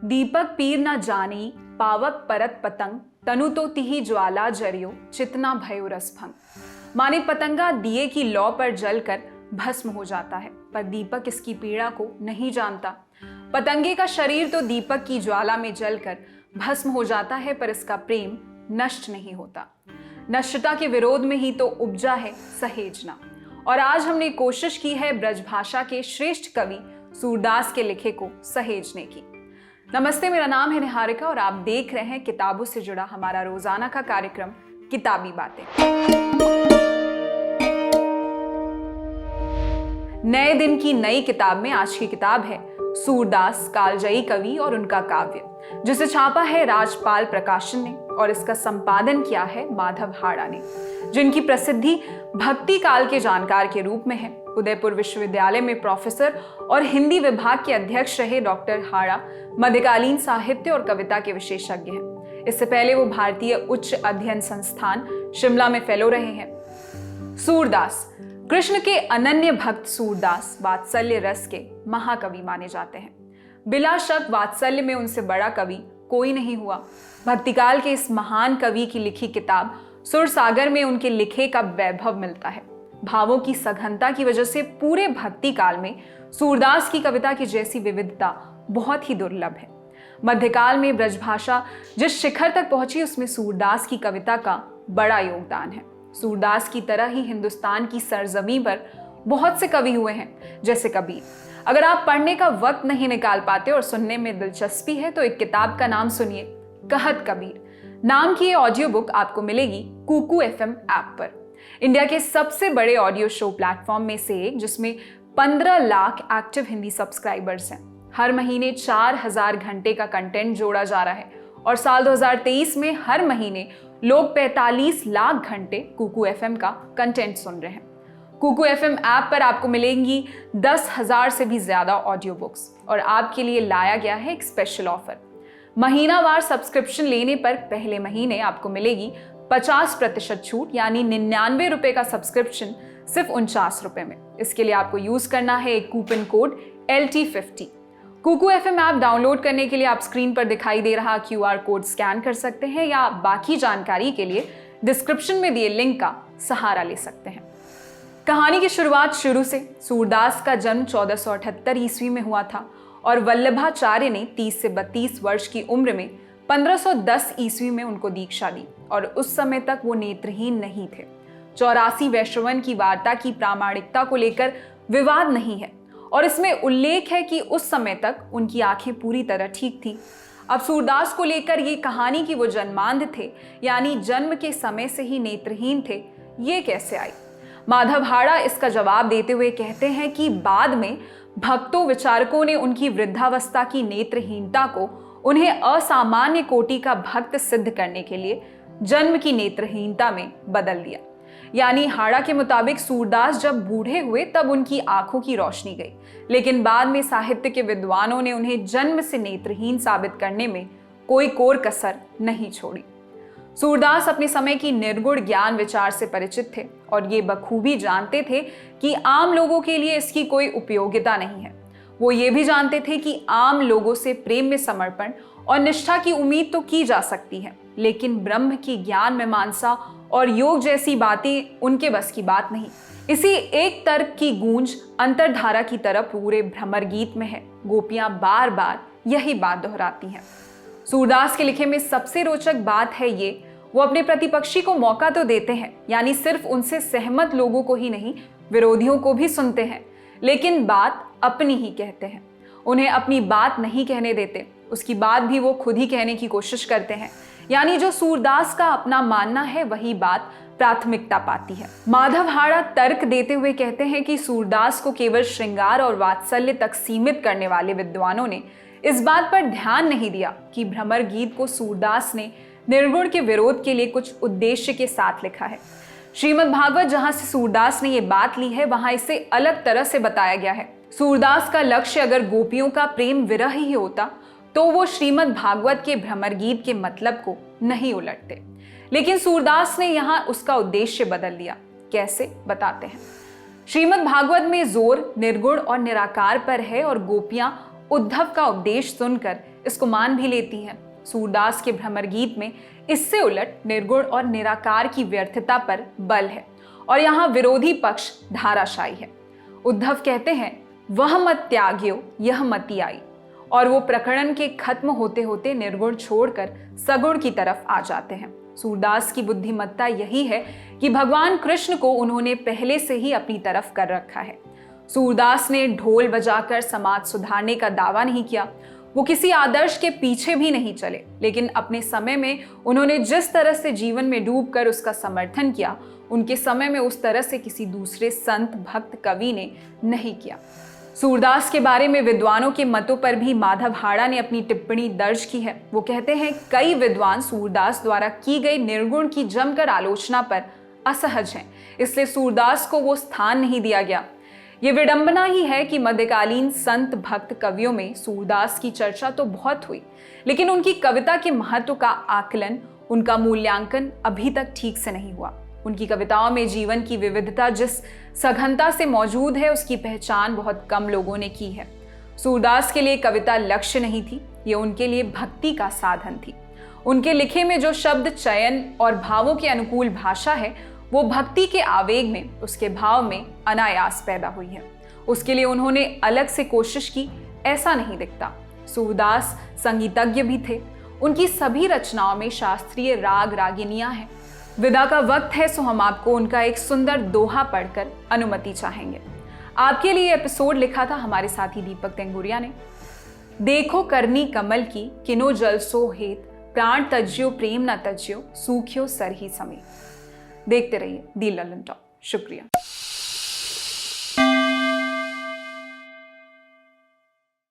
दीपक पीर न जानी पावक परत पतंग तनु तो तिहि ज्वाला जरियो चितना भयो रसभंग। माने पतंगा दिए की लौ पर जलकर भस्म हो जाता है, पर दीपक इसकी पीड़ा को नहीं जानता। पतंगे का शरीर तो दीपक की ज्वाला में जलकर भस्म हो जाता है, पर इसका प्रेम नष्ट नहीं होता। नष्टता के विरोध में ही तो उपजा है सहेजना। और आज हमने कोशिश की है ब्रजभाषा के श्रेष्ठ कवि सूरदास के लिखे को सहेजने की। नमस्ते, मेरा नाम है निहारिका और आप देख रहे हैं किताबों से जुड़ा हमारा रोजाना का कार्यक्रम किताबी बातें। नए दिन की नई किताब में आज की किताब है सूरदास कालजयी कवि और उनका काव्य, जिसे छापा है राजपाल प्रकाशन ने और इसका संपादन किया है माधव हाड़ा ने, जिनकी प्रसिद्धि भक्ति काल के जानकार के रूप में है। उदयपुर विश्वविद्यालय में प्रोफेसर और हिंदी विभाग के अध्यक्ष रहे डॉक्टर हाड़ा मध्यकालीन साहित्य और कविता के विशेषज्ञ हैं। इससे पहले वो भारतीय उच्च अध्ययन संस्थान शिमला में फेलो रहे हैं। सूरदास कृष्ण के अनन्य भक्त सूरदास वात्सल्य रस के महाकवि माने जाते हैं। बिला शक वात्सल्य में उनसे बड़ा कवि कोई नहीं हुआ। भक्तिकाल के इस महान कवि की लिखी किताब सुर सागर में उनके लिखे का वैभव मिलता है। भावों की सघनता की वजह से पूरे भक्ति काल में सूरदास की कविता की जैसी विविधता बहुत ही दुर्लभ है। मध्यकाल में ब्रजभाषा जिस शिखर तक पहुंची, उसमें सूरदास की कविता का बड़ा योगदान है। सूरदास की तरह ही हिंदुस्तान की सरजमीं पर बहुत से कवि हुए हैं, जैसे कबीर। अगर आप पढ़ने का वक्त नहीं निकाल पाते और सुनने में दिलचस्पी है तो एक किताब का नाम सुनिए, कहत कबीर नाम की ये ऑडियो बुक आपको मिलेगी कुकू FM ऐप पर, इंडिया के सबसे बड़े ऑडियो शो प्लेटफॉर्म में से एक, जिसमें 15 लाख एक्टिव हिंदी सब्सक्राइबर्स हैं। हर महीने 4000 घंटे का कंटेंट जोड़ा जा रहा है और साल 2023 में हर महीने लोग 45 लाख घंटे कुकू FM का कंटेंट सुन रहे हैं। कुकू FM ऐप पर आपको मिलेंगी 10,000 से भी ज्यादा ऑडियो बुक्स और आपके लिए लाया गया है एक स्पेशल ऑफर। महीनावार सब्सक्रिप्शन लेने पर पहले महीने आपको मिलेगी 50% छूट, यानी 99 रुपए का सब्सक्रिप्शन सिर्फ 49 रुपए में। इसके लिए आपको यूज करना है एक coupon code LT50। Kuku FM app download करने के लिए आप स्क्रीन पर दिखाई दे रहा QR कोड स्कैन कर सकते हैं या बाकी जानकारी के लिए डिस्क्रिप्शन में दिए लिंक का सहारा ले सकते हैं। कहानी की शुरुआत शुरू से। सूरदास का जन्म 1478 ईस्वी में हुआ था और वल्लभाचार्य ने 30 से 32 वर्ष की उम्र में 1510 ईस्वी में उनको दीक्षा दी और उस समय तक वो नेत्रहीन नहीं थे। 84 वैश्रवन की वार्ता की प्रामाणिकता को लेकर विवाद नहीं है और इसमें उल्लेख है कि उस समय तक उनकी आंखें पूरी तरह ठीक थी। अब सूरदास को लेकर ये कहानी कि वो जन्मांध थे, यानी जन्म के समय से ही नेत्रहीन थे, ये कैसे आई? माधव हाड़ा इसका जवाब देते हुए कहते हैं कि बाद में भक्तों विचारकों ने उनकी वृद्धावस्था की नेत्रहीनता को उन्हें असामान्य कोटि का भक्त सिद्ध करने के लिए जन्म की नेत्रहीनता में बदल दिया। यानी हाड़ा के मुताबिक सूरदास जब बूढ़े हुए तब उनकी आंखों की रोशनी गई, लेकिन बाद में साहित्य के विद्वानों ने उन्हें जन्म से नेत्रहीन साबित करने में कोई कोर कसर नहीं छोड़ी। सूरदास अपने समय की निर्गुण ज्ञान विचार से परिचित थे और ये बखूबी जानते थे कि आम लोगों के लिए इसकी कोई उपयोगिता नहीं है। वो ये भी जानते थे कि आम लोगों से प्रेम में समर्पण और निष्ठा की उम्मीद तो की जा सकती है, लेकिन ब्रह्म की ज्ञान मीमांसा और योग जैसी बातें उनके बस की बात नहीं। इसी एक तर्क की गूंज अंतरधारा की तरफ पूरे भ्रमर गीत में है। गोपियां बार बार यही बात दोहराती हैं। सूरदास के लिखे में सबसे रोचक बात है ये, वो अपने प्रतिपक्षी को मौका तो देते हैं, यानी सिर्फ उनसे सहमत लोगों को ही नहीं, विरोधियों को भी सुनते हैं, लेकिन बात अपनी ही कहते हैं। उन्हें अपनी बात नहीं कहने देते, उसकी बात भी वो खुद ही कहने की कोशिश करते हैं। यानी जो सूरदास का अपना मानना है वही बात प्राथमिकता पाती है। माधव हाड़ा तर्क देते हुए कहते हैं कि सूरदास को केवल श्रृंगार और वात्सल्य तक सीमित करने वाले विद्वानों ने इस बात पर ध्यान नहीं दिया कि भ्रमर गीत को सूरदास ने निर्गुण के विरोध के लिए कुछ उद्देश्य के साथ लिखा है। श्रीमद् भागवत जहां से सूरदास ने ये बात ली है, वहां इसे अलग तरह से बताया गया है। सूरदास का लक्ष्य अगर गोपियों का प्रेम विरह ही होता तो वो श्रीमद् भागवत के भ्रमर गीत के मतलब को नहीं उलटते, लेकिन सूरदास ने यहाँ उसका उद्देश्य बदल दिया। कैसे, बताते हैं। श्रीमद् भागवत में जोर निर्गुण और निराकार पर है और गोपियां उद्धव का उपदेश सुनकर इसको मान भी लेती है। सूरदास के भ्रमर गीत में इससे उलट निर्गुण और निराकार की व्यर्थता पर बल है और यहाँ विरोधी पक्ष धाराशायी है। उद्धव कहते हैं, वह मत त्याग्यो यह मति आई, और वो प्रकरण के खत्म होते होते निर्गुण छोड़कर सगुण की तरफ आ जाते हैं। सूरदास की बुद्धिमत्ता यही है कि भगवान कृष्ण को उन्होंने पहले से ही अपनी तरफ कर रखा है। सूरदास ने ढोल बजाकर समाज सुधारने का दावा नहीं किया, वो किसी आदर्श के पीछे भी नहीं चले, लेकिन अपने समय में उन्होंने जिस तरह से जीवन में डूबकर उसका समर्थन किया, उनके समय में उस तरह से किसी दूसरे संत भक्त कवि ने नहीं किया। सूरदास के बारे में विद्वानों के मतों पर भी माधव हाड़ा ने अपनी टिप्पणी दर्ज की है। वो कहते हैं, कई विद्वान सूरदास द्वारा की गई निर्गुण की जमकर आलोचना पर असहज हैं, इसलिए सूरदास को वो स्थान नहीं दिया गया। ये विडंबना ही है कि मध्यकालीन संत भक्त कवियों में सूरदास की चर्चा तो बहुत हुई, लेकिन उनकी कविता के महत्व का आकलन, उनका मूल्यांकन अभी तक ठीक से नहीं हुआ। उनकी कविताओं में जीवन की विविधता जिस सघनता से मौजूद है, उसकी पहचान बहुत कम लोगों ने की है। सूरदास के लिए कविता लक्ष्य नहीं थी, ये उनके लिए भक्ति का साधन थी। उनके लिखे में जो शब्द चयन और भावों के अनुकूल भाषा है, वो भक्ति के आवेग में, उसके भाव में अनायास पैदा हुई है। उसके लिए उन्होंने अलग से कोशिश की, ऐसा नहीं दिखता। सूरदास संगीतज्ञ भी थे। उनकी सभी रचनाओं में शास्त्रीय राग रागिनियां हैं। विदा का वक्त है, सो हम आपको उनका एक सुंदर दोहा पढ़कर अनुमति चाहेंगे। आपके लिए एपिसोड लिखा था हमारे साथी दीपक तेंगुरिया ने। देखो करनी कमल की किनो जल सो हेत, प्राण तज्यो प्रेम न तज्यो, सूख्यो सर ही समेत। देखते रहिए दी ललन टॉप। शुक्रिया।